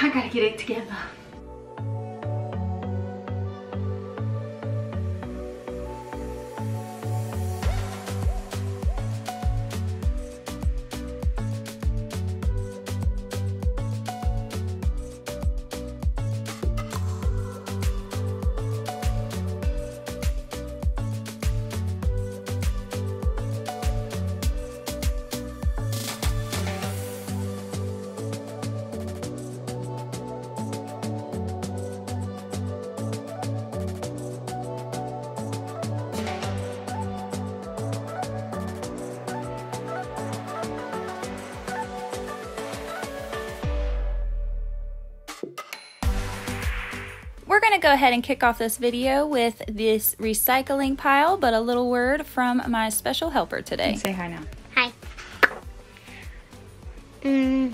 I gotta get it together. We're going to go ahead and kick off this video with this recycling pile, but a little word from my special helper today. Say hi now. Hi. Me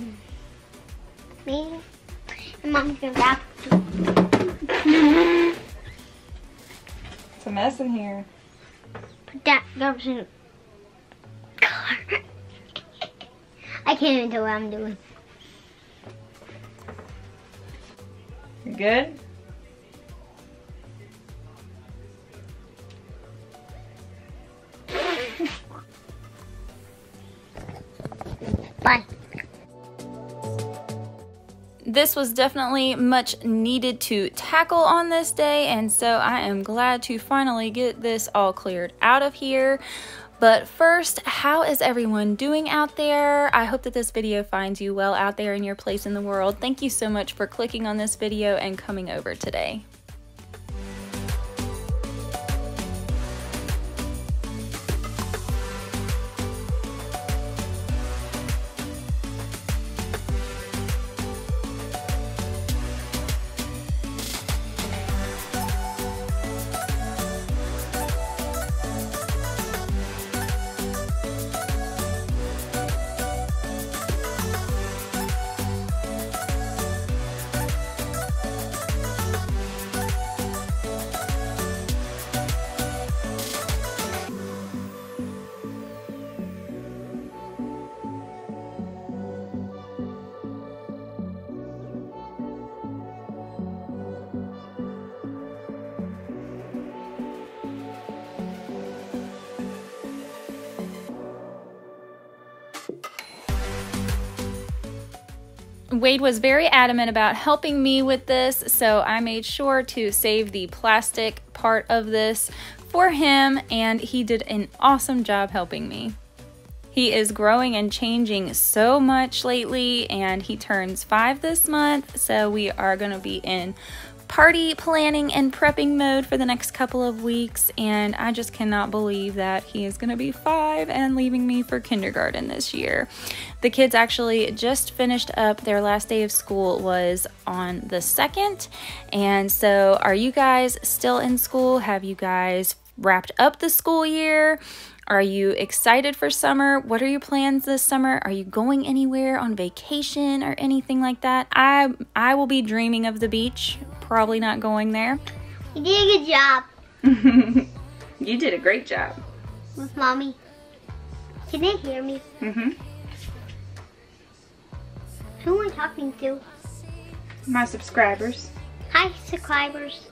and Mom's gonna wrap. It's a mess in here. Put that garbage in the car. I can't even tell what I'm doing. You good? Bye. This was definitely much needed to tackle on this day, and so I am glad to finally get this all cleared out of here. But first, how is everyone doing out there? I hope that this video finds you well out there in your place in the world. Thank you so much for clicking on this video and coming over today. Wade was very adamant about helping me with this, so I made sure to save the plastic part of this for him, and he did an awesome job helping me. He is growing and changing so much lately, and he turns 5 this month, so we are going to be in party planning and prepping mode for the next couple of weeks, and I just cannot believe that he is going to be 5 and leaving me for kindergarten this year. The kids actually just finished up. Their last day of school was on the 2nd, and so are you guys still in school? Have you guys wrapped up the school year? Are you excited for summer? What are your plans this summer? Are you going anywhere on vacation or anything like that? I will be dreaming of the beach. Probably not going there. You did a good job. You did a great job. With Mommy. Can they hear me? Mm-hmm. Who am I talking to? My subscribers. Hi, subscribers.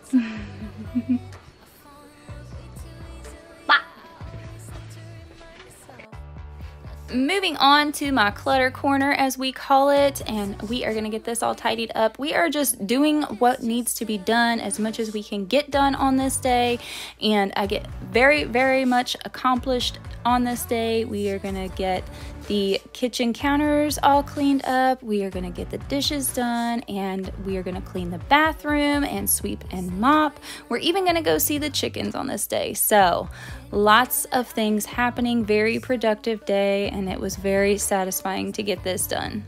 Moving on to my clutter corner, as we call it, and we are going to get this all tidied up. We are just doing what needs to be done as much as we can get done on this day, and I get very, very much accomplished on this day. We are going to get the kitchen counters all cleaned up. We are going to get the dishes done, and we are going to clean the bathroom and sweep and mop. We're even going to go see the chickens on this day. So lots of things happening, very productive day, and it was very satisfying to get this done.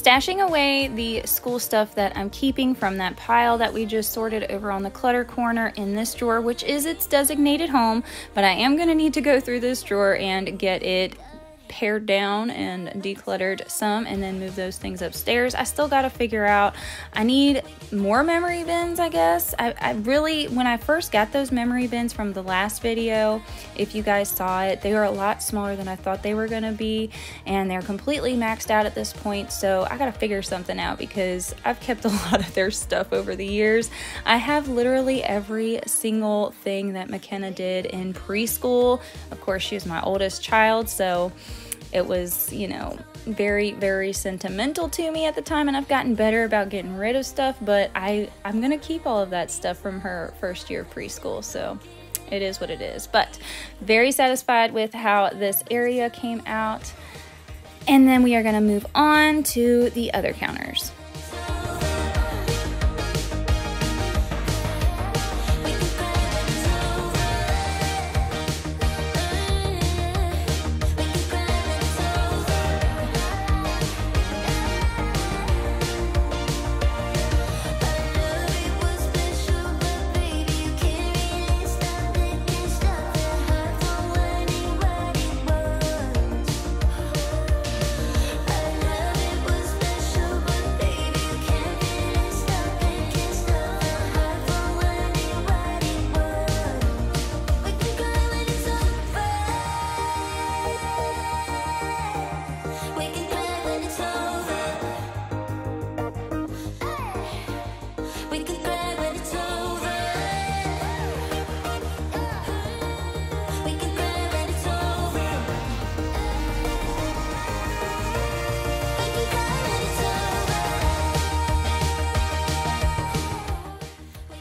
stashing away the school stuff that I'm keeping from that pile that we just sorted over on the clutter corner in this drawer, which is its designated home, but I am going to need to go through this drawer and get it pared down and decluttered some and then move those things upstairs. I still got to figure out, I need more memory bins, I guess. I really, when I first got those memory bins from the last video, if you guys saw it, they were a lot smaller than I thought they were going to be, and they're completely maxed out at this point. So I got to figure something out because I've kept a lot of their stuff over the years. I have literally every single thing that McKenna did in preschool. Of course, she was my oldest child, so it was, you know, very, very sentimental to me at the time, and I've gotten better about getting rid of stuff, but I'm gonna keep all of that stuff from her first year of preschool, so it is what it is. But very satisfied with how this area came out, and then we are gonna move on to the other counters.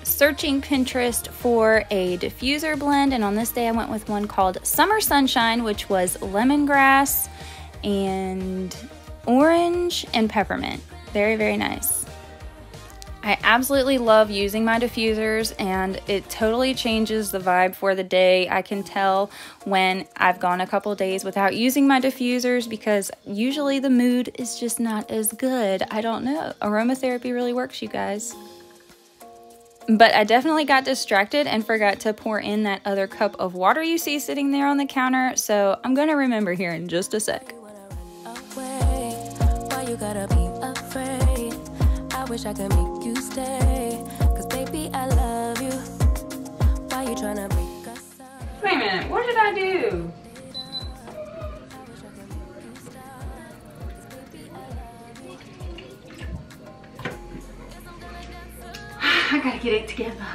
Searching Pinterest for a diffuser blend, and on this day I went with one called Summer Sunshine, which was lemongrass and orange and peppermint. Very, very nice. I absolutely love using my diffusers, and it totally changes the vibe for the day. I can tell when I've gone a couple days without using my diffusers because usually the mood is just not as good. I don't know. Aromatherapy really works, you guys. But I definitely got distracted and forgot to pour in that other cup of water you see sitting there on the counter, so I'm gonna remember here in just a sec. Why you gotta be afraid? I wish I could make you stay, 'cause baby I love you. Why you tryna break us up? Wait a minute, what did I do? I gotta get it together.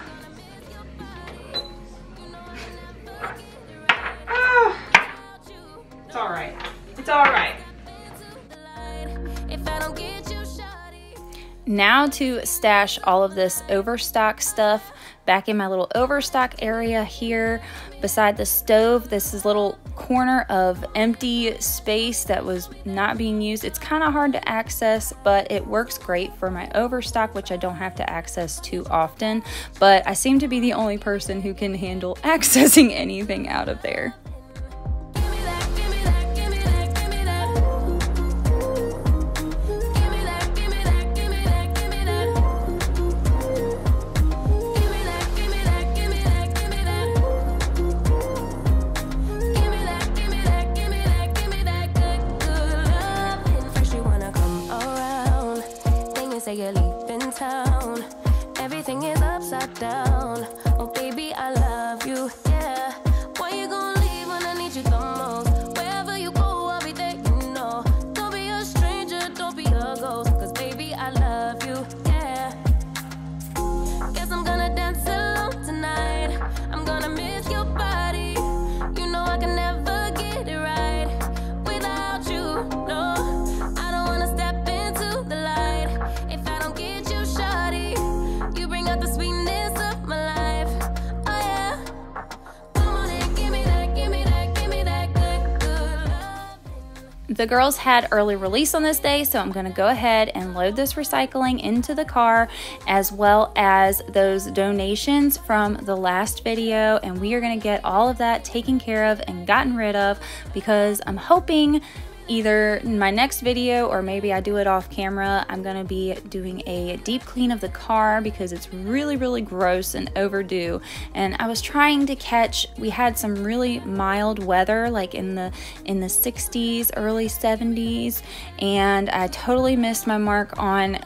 Oh, it's all right. It's all right. Now to stash all of this overstock stuff back in my little overstock area here beside the stove. This is a little corner of empty space that was not being used. It's kind of hard to access, but it works great for my overstock, which I don't have to access too often. But I seem to be the only person who can handle accessing anything out of there. Say you're leaving town, everything is upside down. Oh baby, I love you, yeah. Why you gonna leave when I need you the most? Wherever you go, I'll be there, you know. Don't be a stranger, don't be a ghost, 'cause baby, I love you, yeah. Guess I'm gonna dance alone tonight. I'm gonna miss your body. You know I can never get it right without you, no. I don't wanna step into the light if I don't get you, shawty. You bring out the sweetness of my life, oh yeah. Come on and give me that, give me that, give me that good, good love. The girls had early release on this day, so I'm gonna go ahead and load this recycling into the car, as well as those donations from the last video, and we are gonna get all of that taken care of and gotten rid of, because I'm hoping either in my next video or maybe I do it off camera, I'm gonna be doing a deep clean of the car because it's really gross and overdue. And I was trying to catch, we had some really mild weather like in the 60s, early 70s, and I totally missed my mark on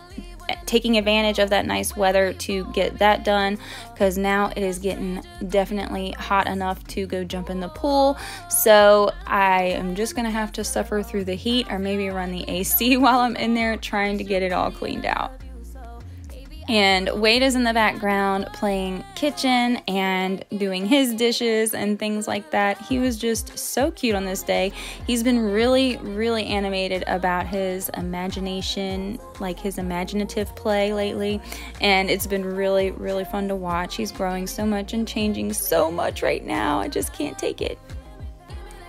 taking advantage of that nice weather to get that done, because now it is getting definitely hot enough to go jump in the pool. So I am just gonna have to suffer through the heat or maybe run the AC while I'm in there trying to get it all cleaned out. And Wade is in the background playing kitchen and doing his dishes and things like that. He was just so cute on this day. He's been really animated about his imagination, like his imaginative play lately. And it's been really fun to watch. He's growing so much and changing so much right now. I just can't take it.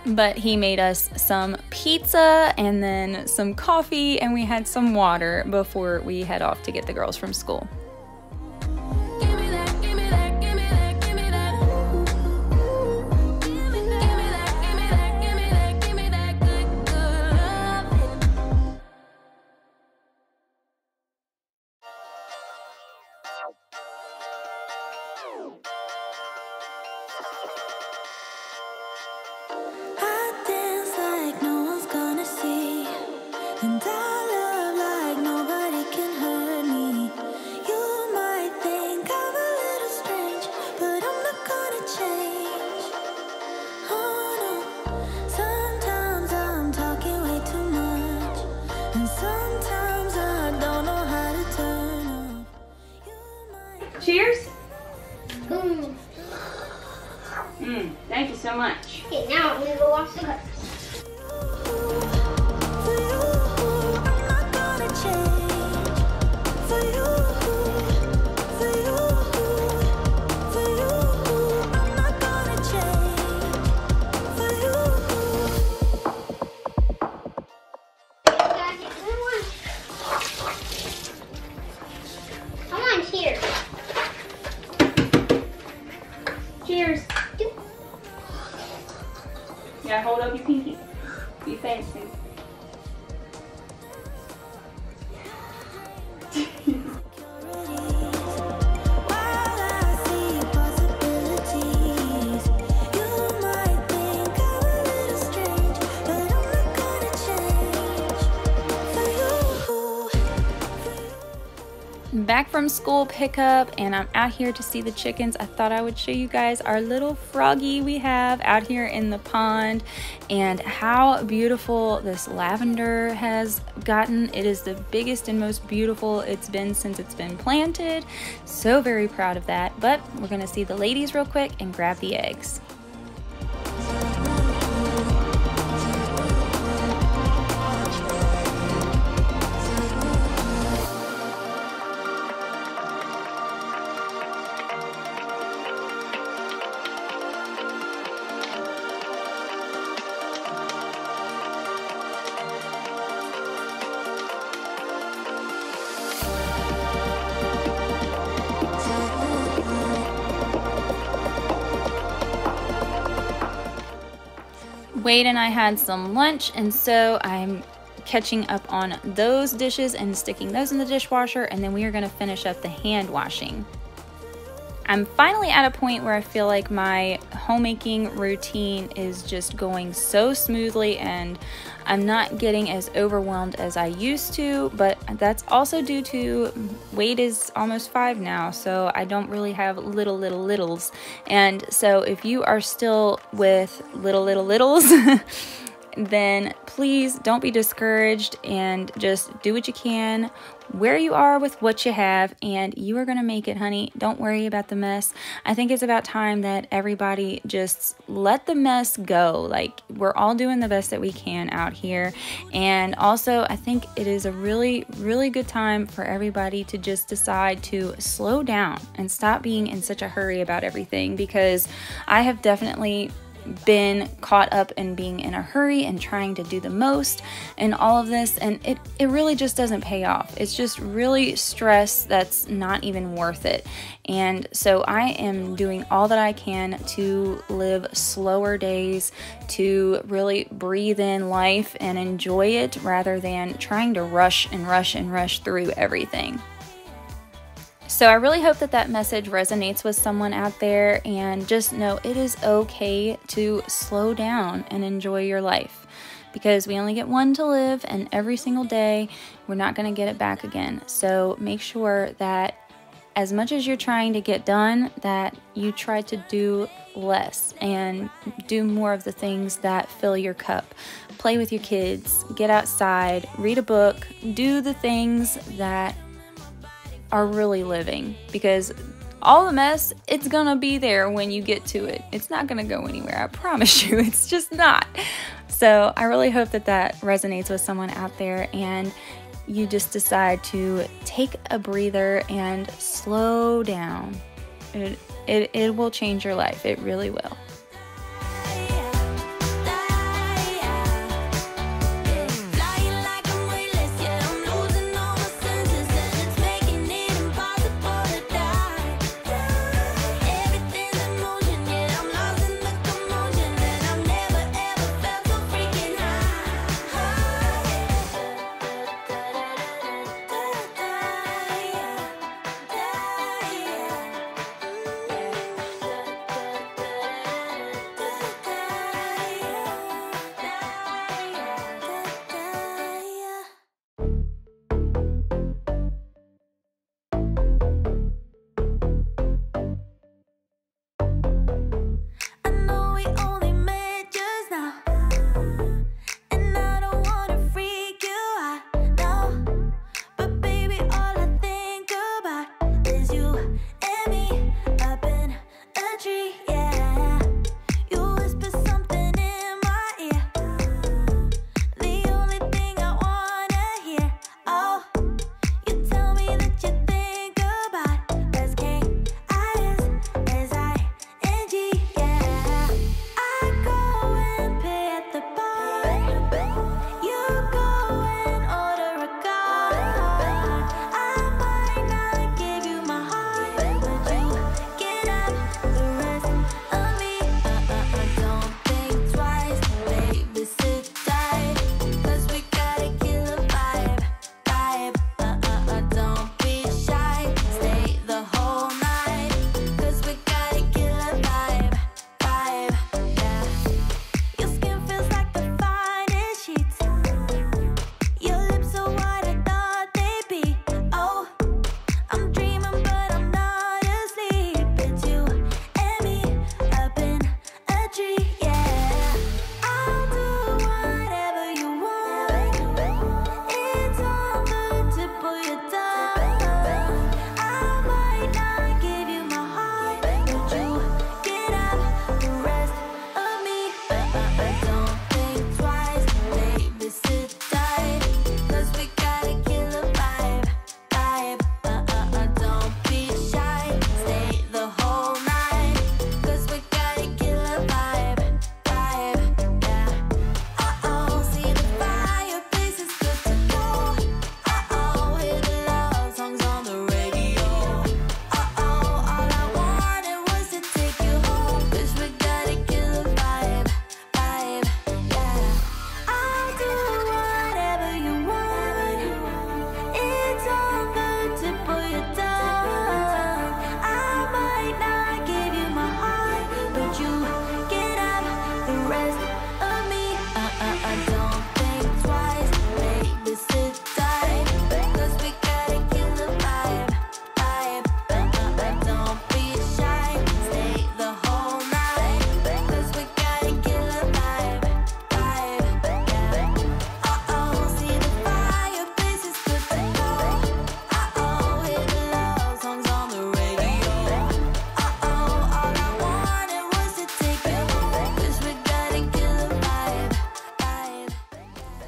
But he made us some pizza and then some coffee, and we had some water before we head off to get the girls from school. Cheers. Thank you so much. Okay, now I'm gonna go wash the cups. Cheers. Yeah, hold up your pinky. Be fancy. Back from school pickup, and I'm out here to see the chickens. I thought I would show you guys our little froggy we have out here in the pond and how beautiful this lavender has gotten. It is the biggest and most beautiful it's been since it's been planted. So very proud of that. But we're gonna see the ladies real quick and grab the eggs. Wade and I had some lunch, and so I'm catching up on those dishes and sticking those in the dishwasher, and then we are going to finish up the hand washing. I'm finally at a point where I feel like my homemaking routine is just going so smoothly and I'm not getting as overwhelmed as I used to, but that's also due to Wade is almost 5 now, so I don't really have littles. And so if you are still with littles, then please don't be discouraged and just do what you can where you are with what you have, and you are gonna make it, honey. Don't worry about the mess. I think it's about time that everybody just let the mess go. Like, we're all doing the best that we can out here. And also, I think it is a really good time for everybody to just decide to slow down and stop being in such a hurry about everything, because I have definitely been caught up in being in a hurry and trying to do the most and all of this, and it really just doesn't pay off. It's just really stress that's not even worth it. And so I am doing all that I can to live slower days, to really breathe in life and enjoy it rather than trying to rush and rush and rush through everything. So I really hope that that message resonates with someone out there, and just know it is okay to slow down and enjoy your life, because we only get one to live, and every single day we're not going to get it back again. So make sure that as much as you're trying to get done, that you try to do less and do more of the things that fill your cup. Play with your kids, get outside, read a book, do the things that are really living, because all the mess, it's gonna be there when you get to it. It's not gonna go anywhere, I promise you. It's just not. So I really hope that that resonates with someone out there, and you just decide to take a breather and slow down. It will change your life. It really will.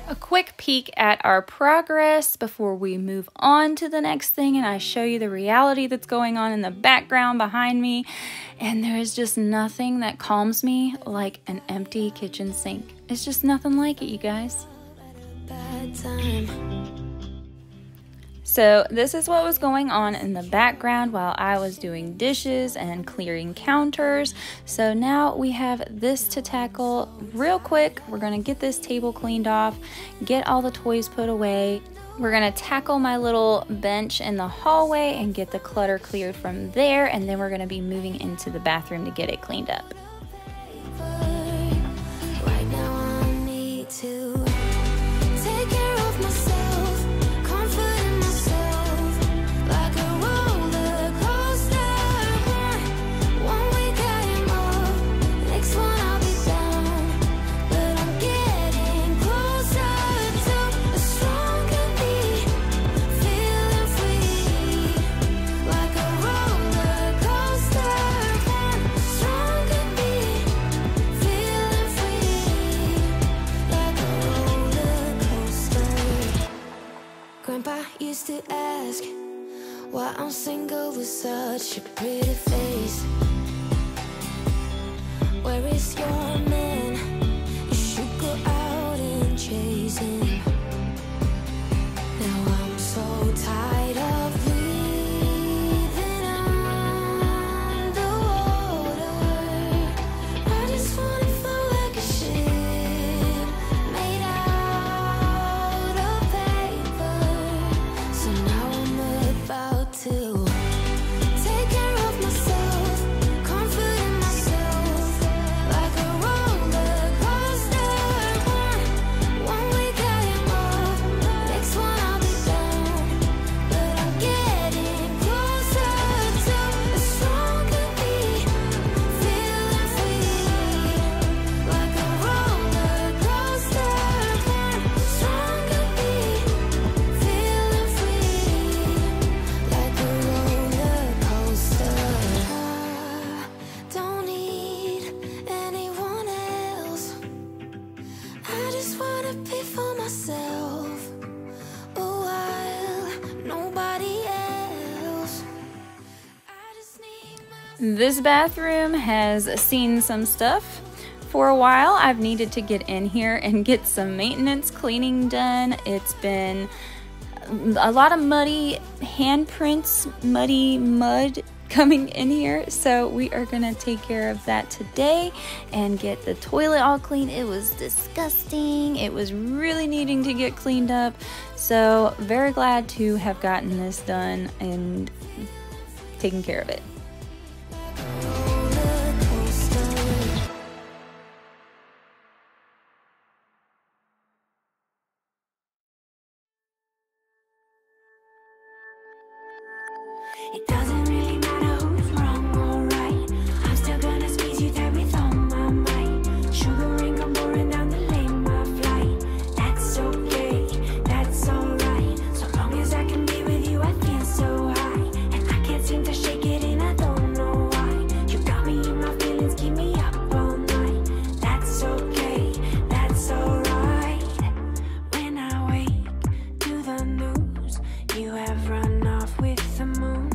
A quick peek at our progress before we move on to the next thing, and I show you the reality that's going on in the background behind me. And there is just nothing that calms me like an empty kitchen sink. It's just nothing like it, you guys. So this is what was going on in the background while I was doing dishes and clearing counters. So now we have this to tackle real quick. We're gonna get this table cleaned off, get all the toys put away. We're gonna tackle my little bench in the hallway and get the clutter cleared from there, and then we're gonna be moving into the bathroom to get it cleaned up. Right now I need to take care of myself, comforting myself like a roller coaster. One week I am up, next one I'll be down, but I'm getting closer to a stronger me, feeling free like a roller coaster. One stronger me, feeling free like a roller coaster. Grandpa used to ask why I'm single with such a pretty face. Where is your man? You should go out and chase him. Now I'm so tired of breathing underwater. I just wanna float like a ship made out of paper. So now I'm about to take care of myself, comforting myself like a roller coaster. One week I am up, next one I'll be down, but I'm getting closer to a stronger me, feeling free like a roller coaster. One stronger me, feeling free like a roller coaster. I don't need anyone else. I just wanna be for myself a while, nobody else. I just need my This bathroom has seen some stuff. For a while, I've needed to get in here and get some maintenance cleaning done. It's been a lot of muddy handprints, muddy mud coming in here. So we are gonna take care of that today and get the toilet all clean. It was disgusting. It was really needing to get cleaned up. So very glad to have gotten this done and taken care of it. roller coaster. It doesn't really matter who's wrong or right. I'm still gonna squeeze you tight with all my might. Sugar ring come pouring down the lane, my flight. That's okay, that's alright. So long as I can be with you, I feel so high. And I can't seem to shake it, and I don't know why. You got me in my feelings, keep me up all night. That's okay, that's alright. When I wake to the news, you have run off with the moon.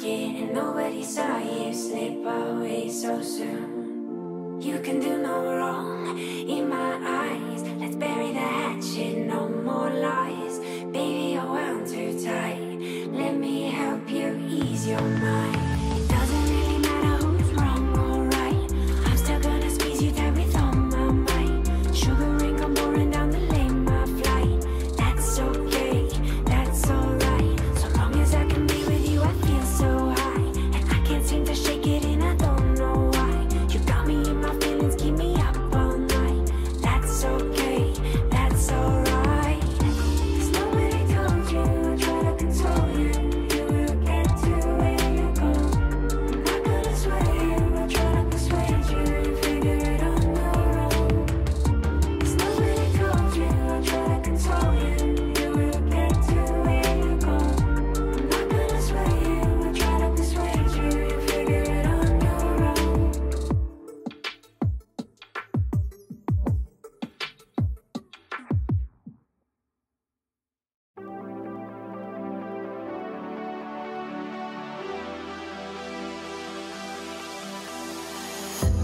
it and nobody saw you slip away so soon. You can do no wrong in my eyes. Let's bury the hatchet, no more lies. Baby, you're wound too tight. Let me help you ease your mind. It doesn't really matter who's wrong or right. I'm still gonna squeeze you tight with all my might. Sugar ring come pouring down the lane, my flight. That's okay, that's alright. So long as I can be with you, I feel so high. And I can't seem to shake it and I don't know why. You got me in my feelings, keep me up all night. That's okay, that's alright. 'Cause nobody told you I try to console you. You will get to where you go. I'm not gonna sway you, I'll try to persuade you. You figure it on your own. 'Cause nobody told you I try to console you. You will get to where you go. I'm not gonna sway you, I'll try to persuade you. You figure it on your own.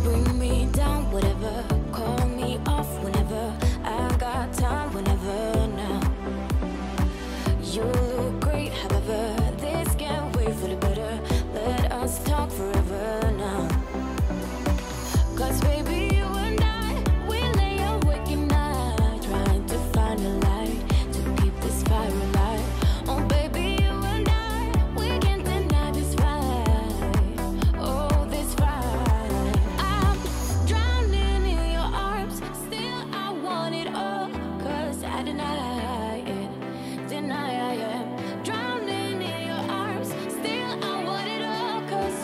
Bring me down, whatever. Call me off whenever. I got time whenever now. You look great, however. This can't wait for the better. Let us talk forever now. 'Cause baby, you and I, we lay awake at night, trying to find a light to keep this fire alive. Oh baby, you and I, we can't deny this fight. Oh, this fight. I'm drowning in your arms, still I want it all. 'Cause I deny it, deny it. Drowning in your arms, still I want it all. 'Cause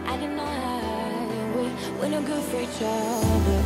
I deny we're no good for each other.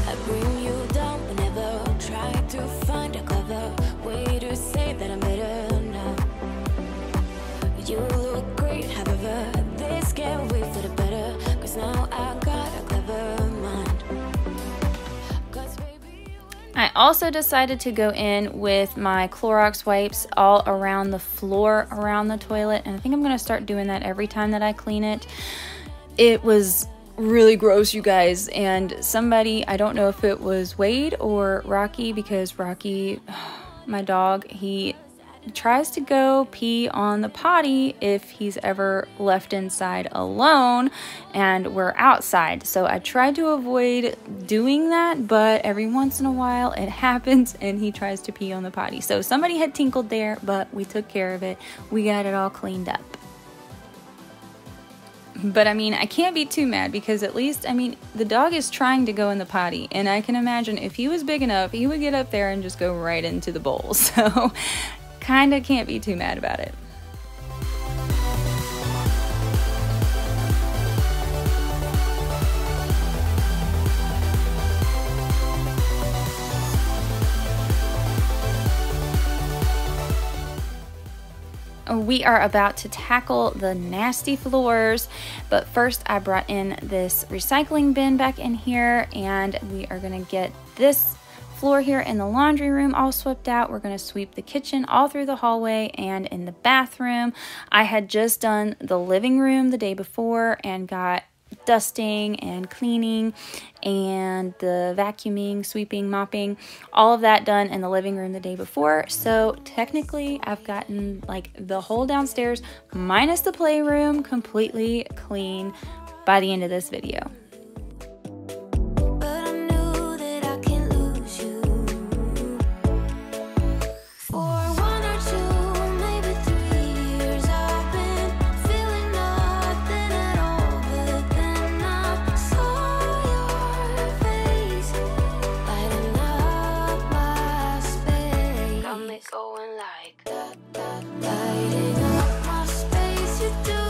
I bring you down whenever. Try to find a clever way to say that I'm better now. You look great, however. This can't wait for the better. 'Cause now I got a clever mind. 'Cause baby, I also decided to go in with my Clorox wipes all around the floor around the toilet, and I think I'm going to start doing that every time that I clean it. It was really gross, you guys, and somebody, I don't know if it was Wade or Rocky, because Rocky, my dog, he tries to go pee on the potty if he's ever left inside alone and we're outside. So I tried to avoid doing that, but every once in a while it happens and he tries to pee on the potty. So somebody had tinkled there, but we took care of it. We got it all cleaned up. But I mean, I can't be too mad because at least, I mean, the dog is trying to go in the potty, and I can imagine if he was big enough, he would get up there and just go right into the bowl. So kinda can't be too mad about it. We are about to tackle the nasty floors, but first I brought in this recycling bin back in here, and we are gonna get this floor here in the laundry room all swept out. We're gonna sweep the kitchen all through the hallway and in the bathroom. I had just done the living room the day before and got dusting and cleaning and the vacuuming, sweeping, mopping, all of that done in the living room the day before. So technically I've gotten like the whole downstairs minus the playroom completely clean by the end of this video. but I knew that I can't lose you. For 1 or 2, maybe 3 years, I've been feeling nothing at all. But then I saw your face lighting up my space. Got me going like that. Lighting up my space, you do,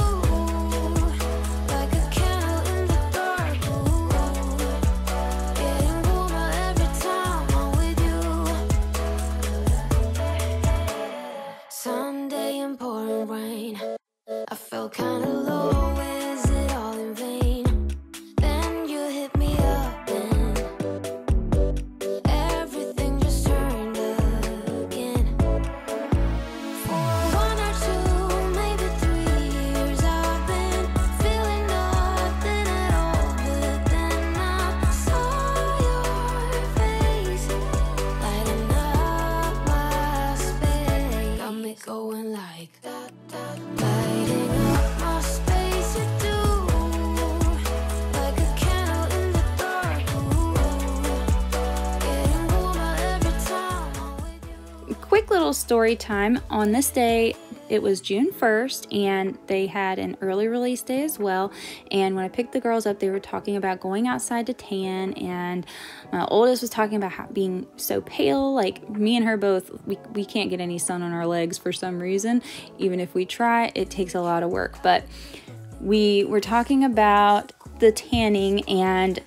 like a candle in the dark. Ooh, getting warmer every time I'm with you. Sunday in pouring rain, I felt kinda low. Is it all in vain? Then you hit me up and everything just turned again. For 1 or 2, maybe 3 years, I've been feeling nothing at all. But then I saw your face lighting up my space. Got me going like that, lighting up my space. You do, like a candle in the dark. Ooh, getting warmer every time I'm with you. Quick little story time. On this day, it was June 1st, and they had an early release day as well. And when I picked the girls up, they were talking about going outside to tan, and my oldest was talking about being so pale. Like, me and her both, we can't get any sun on our legs for some reason. Even if we try, it takes a lot of work. But we were talking about the tanning, and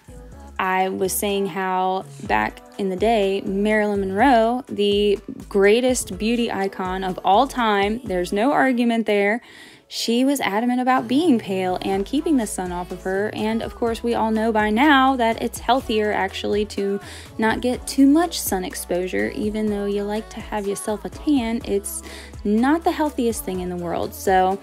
I was saying how back in the day, Marilyn Monroe, the greatest beauty icon of all time, there's no argument there, she was adamant about being pale and keeping the sun off of her. And of course, we all know by now that it's healthier actually to not get too much sun exposure. Even though you like to have yourself a tan, it's not the healthiest thing in the world. So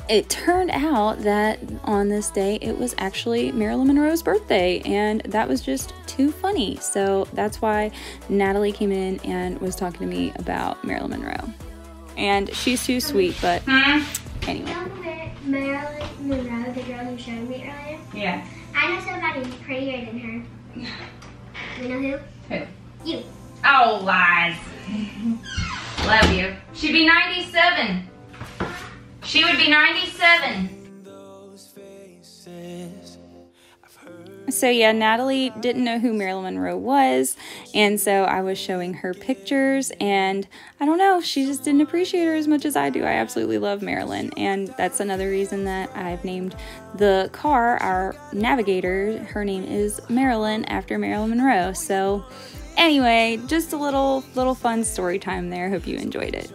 it turned out that on this day, it was actually Marilyn Monroe's birthday, and that was just too funny. So that's why Natalie came in and was talking to me about Marilyn Monroe. And she's too sweet, but anyway. Marilyn Monroe, the girl who showed me earlier? Yeah. I know somebody prettier than her. You know who? Who? You. Oh, lies. Love you. She'd be 97. She would be 97. So yeah, Natalie didn't know who Marilyn Monroe was, and so I was showing her pictures, and I don't know, she just didn't appreciate her as much as I do. I absolutely love Marilyn, and that's another reason that I've named the car, our navigator, her name is Marilyn, after Marilyn Monroe. So anyway, just a little fun story time there. Hope you enjoyed it.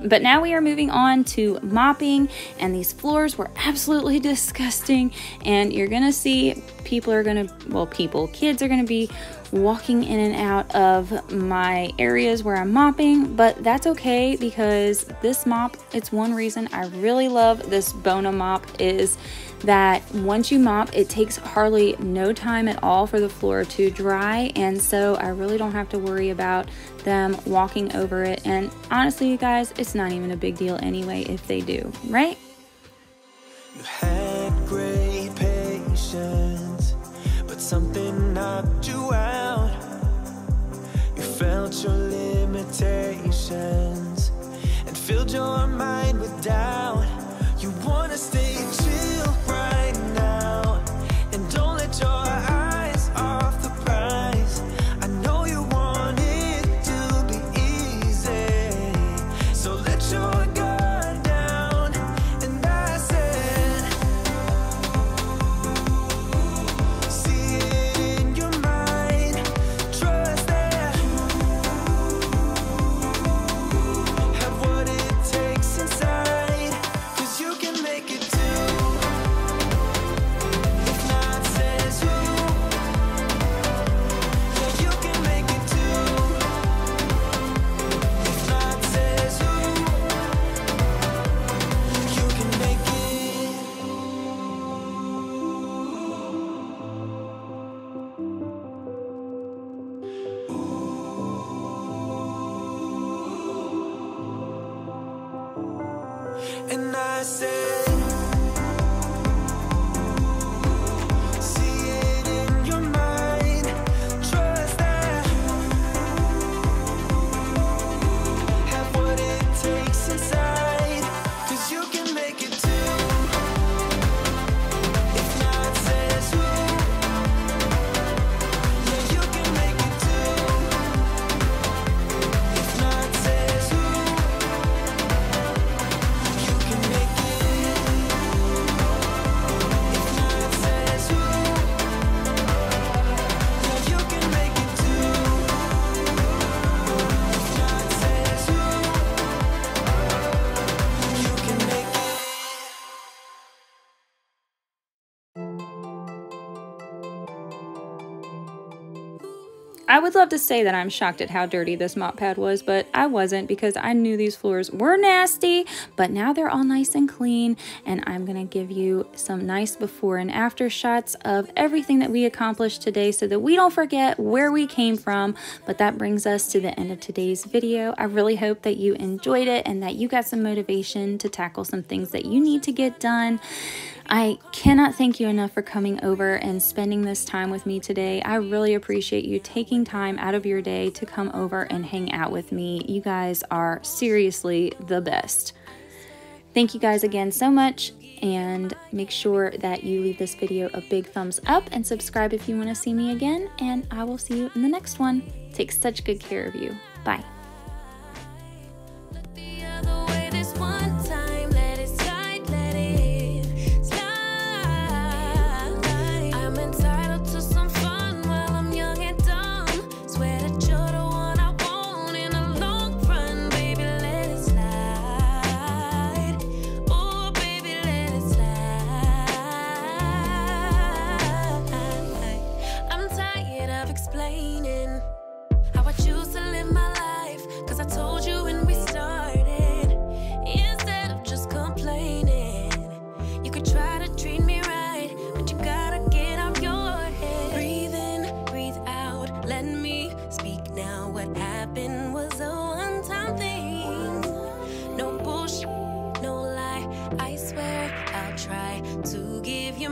But now we are moving on to mopping, and these floors were absolutely disgusting, and you're gonna see kids are gonna be walking in and out of my areas where I'm mopping, but that's okay because this mop, it's one reason I really love this Bona mop is that once you mop, it takes hardly no time at all for the floor to dry, and so I really don't have to worry about them walking over it. And honestly, you guys, it's not even a big deal anyway if they do, right? You had great patience, but something knocked you out. You felt your limitations and filled your mind with doubt. You wanna stay chill right now and don't let your eyes off the prize. I know you want it to be easy, so let your guard down. And I said, see it in your mind, trust that, have what it takes inside, 'cause you can make it too. If not says who, yeah, you can make it too. If not says who, you can make it. And I said, see it in your mind, trust that, have what it takes inside, 'cause you can make it too. If not says who, yeah, you can make it too. If not says who, I would love to say that I'm shocked at how dirty this mop pad was, but I wasn't, because I knew these floors were nasty, but now they're all nice and clean, and I'm gonna give you some nice before and after shots of everything that we accomplished today so that we don't forget where we came from. But that brings us to the end of today's video. I really hope that you enjoyed it and that you got some motivation to tackle some things that you need to get done. I cannot thank you enough for coming over and spending this time with me today. I really appreciate you taking time out of your day to come over and hang out with me. You guys are seriously the best. Thank you guys again so much, and make sure that you leave this video a big thumbs up and subscribe if you want to see me again, and I will see you in the next one. Take such good care of you. Bye. The other way this one time, let it slide, let it slide. I'm entitled to some fun while I'm young and dumb. Swear that you're the one I want in the long run, baby, let it slide. Oh, baby, let it slide. I'm tired of explaining how I choose to live my life, 'cause I told you when we started, instead of just complaining, you could try to treat me right, but you gotta get out your head. Breathe in, breathe out, let me speak now. What happened was a one-time thing. No bullshit, no lie, I swear I'll try to give you